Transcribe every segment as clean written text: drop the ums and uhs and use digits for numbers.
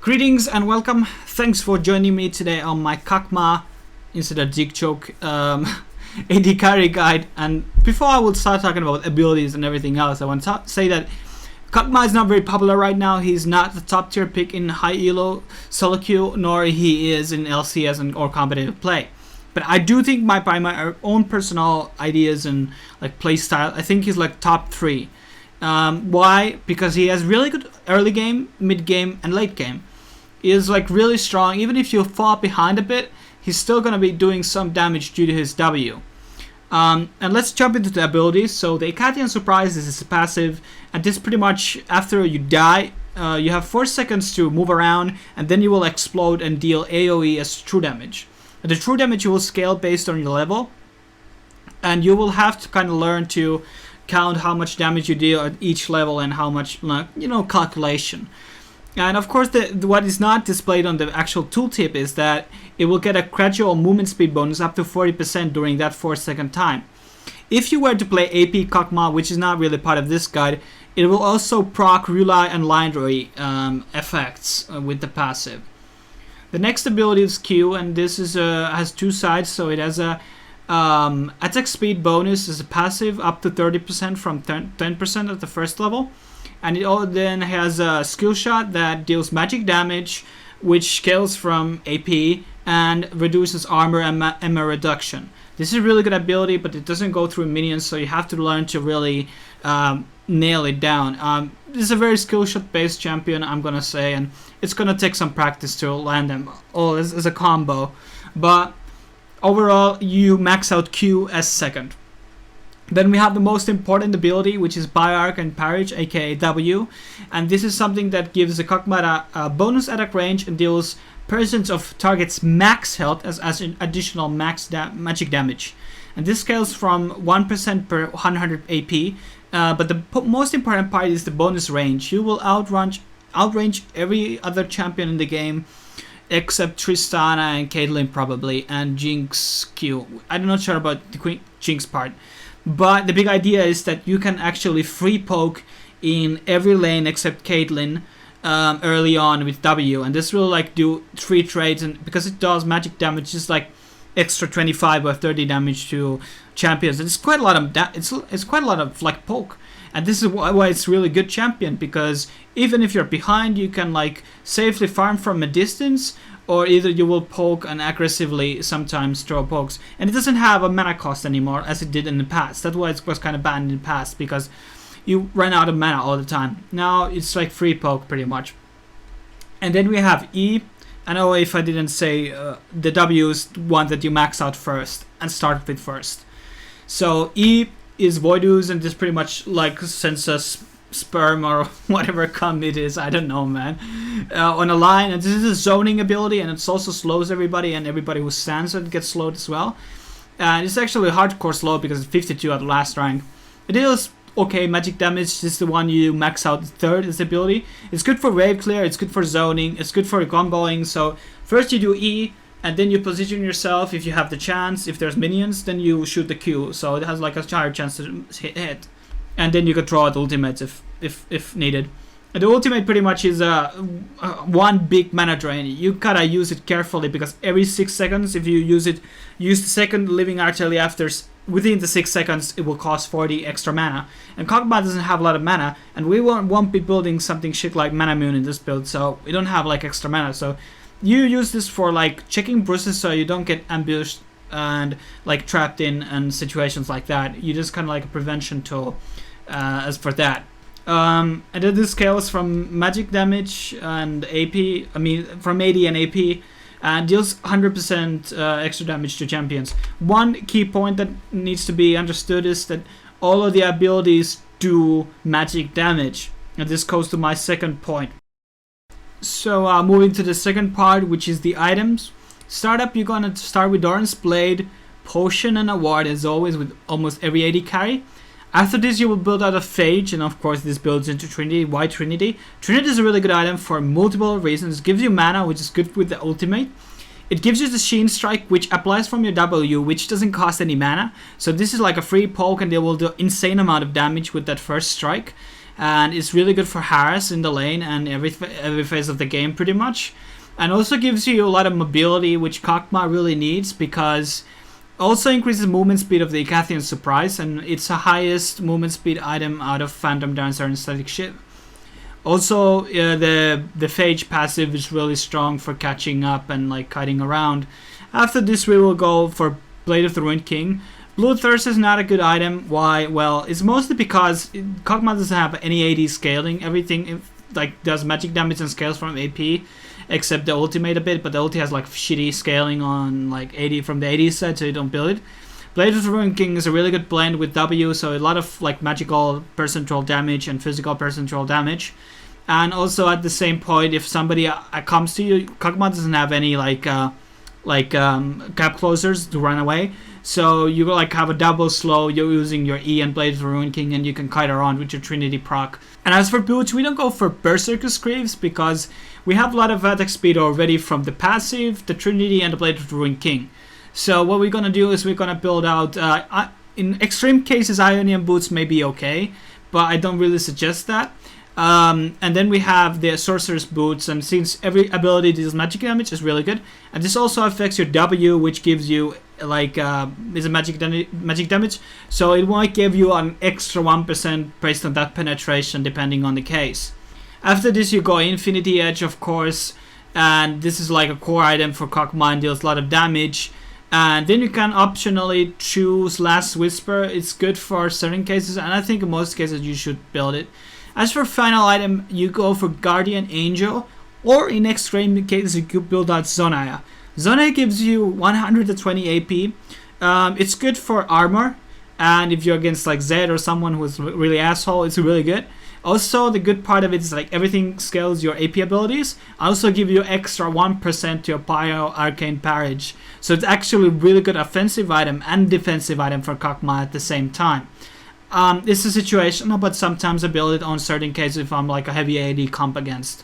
Greetings and welcome. Thanks for joining me today on my Kogmaw instead of Dig Choke AD carry guide. And before I will start talking about abilities and everything else, I want to say that Kogmaw is not very popular right now. He's not the top tier pick in high elo solo queue, nor he is in LCS or competitive play. But I do think by my own personal ideas and like play style, I think he's like top 3. Why? Because he has really good early game, mid game, and late game. He is like really strong. Even if you fall behind a bit, he's still gonna be doing some damage due to his W. And let's jump into the abilities. So the Acadian Surprise is a passive, and this pretty much after you die, you have 4 seconds to move around, and then you will explode and deal AoE as true damage. And the true damage you will scale based on your level, and you will have to kind of learn to count how much damage you deal at each level and how much, calculation. And of course, what is not displayed on the actual tooltip is that it will get a gradual movement speed bonus up to 40% during that 4-second time. If you were to play AP Kogmaw, which is not really part of this guide, it will also proc Rely and Linery effects with the passive. The next ability is Q, and this is has 2 sides, so it has a attack speed bonus as a passive up to 30% from 10% at the first level. And it all then has a skill shot that deals magic damage, which scales from AP and reduces armor and ammo reduction. This is a really good ability, but it doesn't go through minions, so you have to learn to really nail it down. This is a very skill shot based champion, I'm gonna say, and it's gonna take some practice to land them all as a combo. But overall, you max out Q as second. Then we have the most important ability, which is Bi-Arc and Parage, aka W. And this is something that gives the Kog'maw a bonus attack range and deals percent of target's max health as an additional magic damage. And this scales from 1% per 100 AP. But the most important part is the bonus range. You will outrange every other champion in the game, except Tristana and Caitlyn probably, and Jinx Q. I'm not sure about the Jinx part. But the big idea is that you can actually free poke in every lane except Caitlyn early on with W, and this will like do 3 trades, and because it does magic damage, it's like extra 25 or 30 damage to champions. And it's quite a lot of it's quite a lot of like poke, and this is why it's really good champion, because even if you're behind, you can like safely farm from a distance. Or either you will poke and aggressively sometimes throw pokes. And it doesn't have a mana cost anymore as it did in the past. That's why it was kind of banned in the past, because you ran out of mana all the time. Now it's like free poke pretty much. And then we have E. I know if I didn't say the W is one that you max out first and start with first. So E is Void Ooze, and this pretty much like sends us sperm or whatever cum it is, I don't know, man, on a line. And this is a zoning ability, and it also slows everybody, and everybody who stands it gets slowed as well. And it's actually a hardcore slow because it's 52 at the last rank. It is okay magic damage. This is the one you max out third as ability. It's good for wave clear, it's good for zoning, it's good for comboing. So first you do E, and then you position yourself if you have the chance. If there's minions, then you shoot the Q, so it has like a higher chance to hit. And then you could draw out ultimates if needed. And the ultimate pretty much is one big mana drain. You gotta use it carefully, because every 6 seconds, if you use the second living artillery within the 6 seconds, it will cost 40 extra mana. And Kog'Maw doesn't have a lot of mana, and we won't be building something shit like Mana Moon in this build, so we don't have like extra mana. So you use this for like checking bruises so you don't get ambushed and like trapped in and situations like that. You just kind of like a prevention tool as for that. And then this scales from magic damage and AP, from AD and AP, and deals 100% extra damage to champions. One key point that needs to be understood is that all of the abilities do magic damage, and this goes to my second point. So moving to the second part, which is the items. Startup, you're gonna start with Doran's Blade, Potion, and a Ward, as always with almost every AD carry. After this, you will build out a Phage, and of course this builds into Trinity. Why Trinity? Trinity is a really good item for multiple reasons. It gives you mana, which is good with the ultimate. It gives you the Sheen Strike, which applies from your W, which doesn't cost any mana. So this is like a free poke, and they will do insane amount of damage with that first strike. and it's really good for harass in the lane and every phase of the game pretty much. And also gives you a lot of mobility, which Kog'maw really needs, because also increases movement speed of the Icathian Surprise, and it's the highest movement speed item out of Phantom Dancer and Static Ship. Also, the Phage passive is really strong for catching up and like kiting around. After this, we will go for Blade of the Ruined King. Bloodthirst is not a good item. Why? Well, it's mostly because Kog'Maw doesn't have any AD scaling. Everything like does magic damage and scales from AP, except the ultimate a bit. But the ulti has like shitty scaling on like 80 from the AD side, so you don't build it. Blade of the Ruined King is a really good blend with W, so a lot of like magical percentile damage and physical percentile damage. And also at the same point, if somebody comes to you, Kog'Maw doesn't have any cap closers to run away. So you like have a double slow, you're using your E and Blade of the Ruined King, and you can kite around with your Trinity proc. And as for boots, we don't go for Berserker Greaves because we have a lot of attack speed already from the passive, the Trinity, and the Blade of the Ruined King. So what we're gonna do is we're gonna build out, in extreme cases, Ionian boots may be okay, but I don't really suggest that. And then we have the Sorcerer's Boots, and since every ability deals magic damage, is really good. And this also affects your W, which gives you like is a magic damage, so it might give you an extra 1% based on that penetration, depending on the case. After this, you go Infinity Edge, of course, and this is like a core item for Kog'Maw and deals a lot of damage. And then you can optionally choose Last Whisper. It's good for certain cases, and I think in most cases you should build it. As for final item, you go for Guardian Angel, or in extreme cases you could build out Zonaya. Zonaya gives you 120 AP. It's good for armor, and if you're against like Zed or someone who's really asshole, it's really good. Also, the good part of it is like everything scales your AP abilities. I also give you extra 1% to your Pyro Arcane Parage. So it's actually a really good offensive item and defensive item for Kog'Maw at the same time. It's a situational, but sometimes I build it on certain cases if I'm like a heavy AD comp against.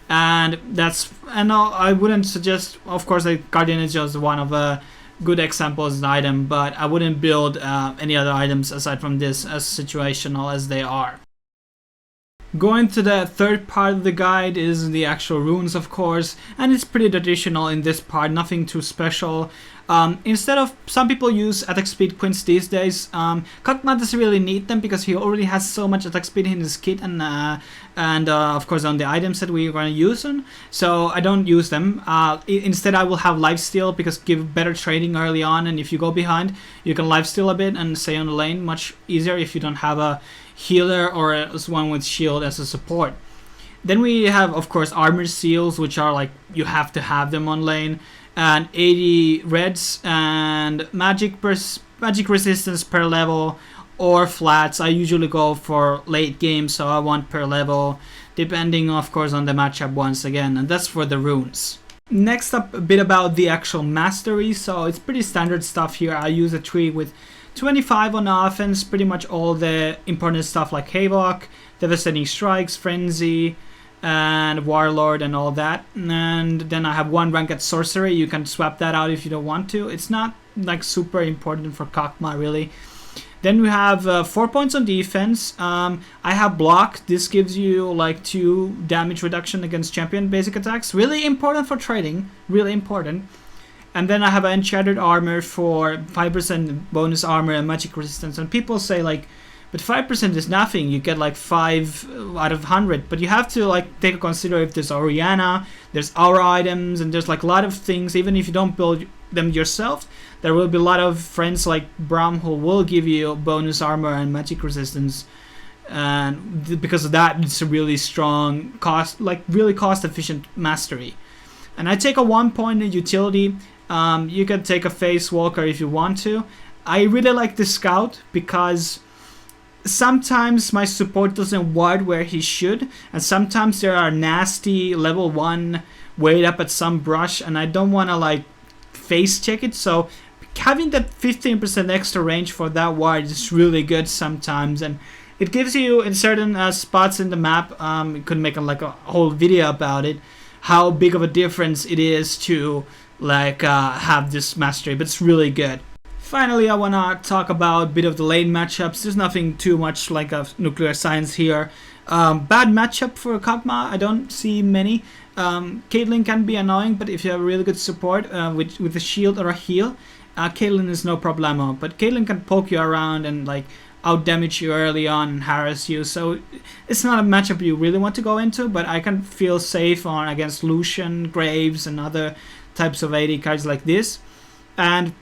And I wouldn't suggest, of course, like Guardian is just one of a good examples as an item, but I wouldn't build any other items aside from this as situational as they are. Going to the third part of the guide is the actual runes, of course, and it's pretty traditional in this part, nothing too special. Instead of, some people use attack speed quints these days. Kog'Maw doesn't really need them because he already has so much attack speed in his kit and of course on the items that we're going to use them. So I don't use them. Instead I will have Life Steal because give better trading early on, and if you go behind you can Life Steal a bit and stay on the lane much easier if you don't have a healer or one with shield as a support. Then we have, of course, armor seals, which are like you have to have them on lane, and 80 reds and magic resistance per level or flats. I usually go for late game, so I want per level, depending of course on the matchup once again, and that's for the runes. Next up, a bit about the actual masteries. So it's pretty standard stuff here. I use a tree with 25 on offense, pretty much all the important stuff like Havoc, Devastating Strikes, Frenzy, and Warlord and all that. And then I have one rank at Sorcerer. You can swap that out if you don't want to. It's not like super important for Kog'Maw really. Then we have 4 points on defense. I have Block. This gives you like 2 damage reduction against champion basic attacks. Really important for trading. Really important. And then I have an Enchanted Armor for 5% bonus armor and magic resistance. And people say like, but 5% is nothing. You get like 5 out of 100. But you have to like take a consider if there's Oriana, there's aura items, and there's like a lot of things. Even if you don't build them yourself, there will be a lot of friends like Braum who will give you bonus armor and magic resistance. And because of that, it's a really strong cost, like really cost efficient mastery. And I take a 1 point in utility. You can take a Face Walker if you want to. I really like the Scout because sometimes my support doesn't ward where he should, and sometimes there are nasty level 1 wait up at some brush, and I don't want to like face check it. So having that 15% extra range for that ward is really good sometimes, and it gives you in certain spots in the map. You could make like a whole video about it, how big of a difference it is to like have this mastery, but it's really good. Finally, I want to talk about a bit of the lane matchups. There's nothing too much like a nuclear science here. Bad matchup for Kog'maw, I don't see many. Caitlyn can be annoying, but if you have really good support with a shield or a heal, Caitlyn is no problemo. But Caitlyn can poke you around and like out damage you early on and harass you, so it's not a matchup you really want to go into. But I can feel safe on against Lucian, Graves, and other types of AD cards like this. And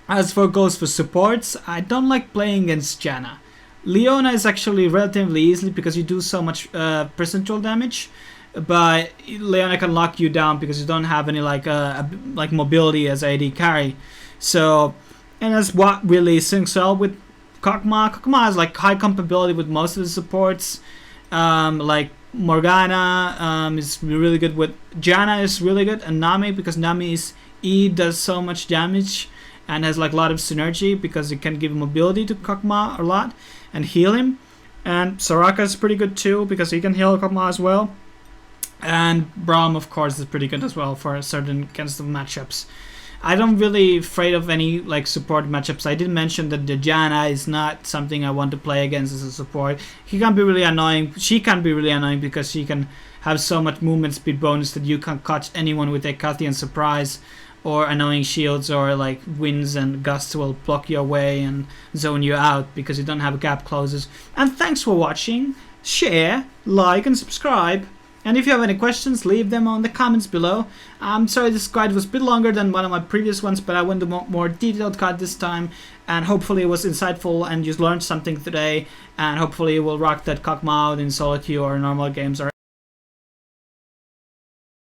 as for goes for supports, I don't like playing against Janna. Leona is actually relatively easy because you do so much percentual damage, but Leona can lock you down because you don't have any like mobility as AD carry. So, and that's what really syncs well with Kog'Maw. Kog'Maw has like high compatibility with most of the supports. Like Morgana is really good with Janna is really good, and Nami, because Nami's E does so much damage and has like a lot of synergy because it can give mobility to Kog'Maw a lot and heal him. And Soraka is pretty good too because he can heal Kog'Maw as well. And Braum, of course, is pretty good as well for certain kinds of matchups. I don't really afraid of any like support matchups. I did mention that the Janna is not something I want to play against as a support. He can be really annoying. She can be really annoying because she can have so much movement speed bonus that you can catch anyone with a Cathian surprise or annoying shields, or like winds and gusts will block your way and zone you out because you don't have gap closes. And thanks for watching. Share, like, and subscribe. And if you have any questions, leave them on the comments below. I'm sorry this guide was a bit longer than one of my previous ones, but I went a more detailed guide this time, and hopefully it was insightful and you learned something today, and hopefully you will rock that Kog'Maw in solo queue or normal games or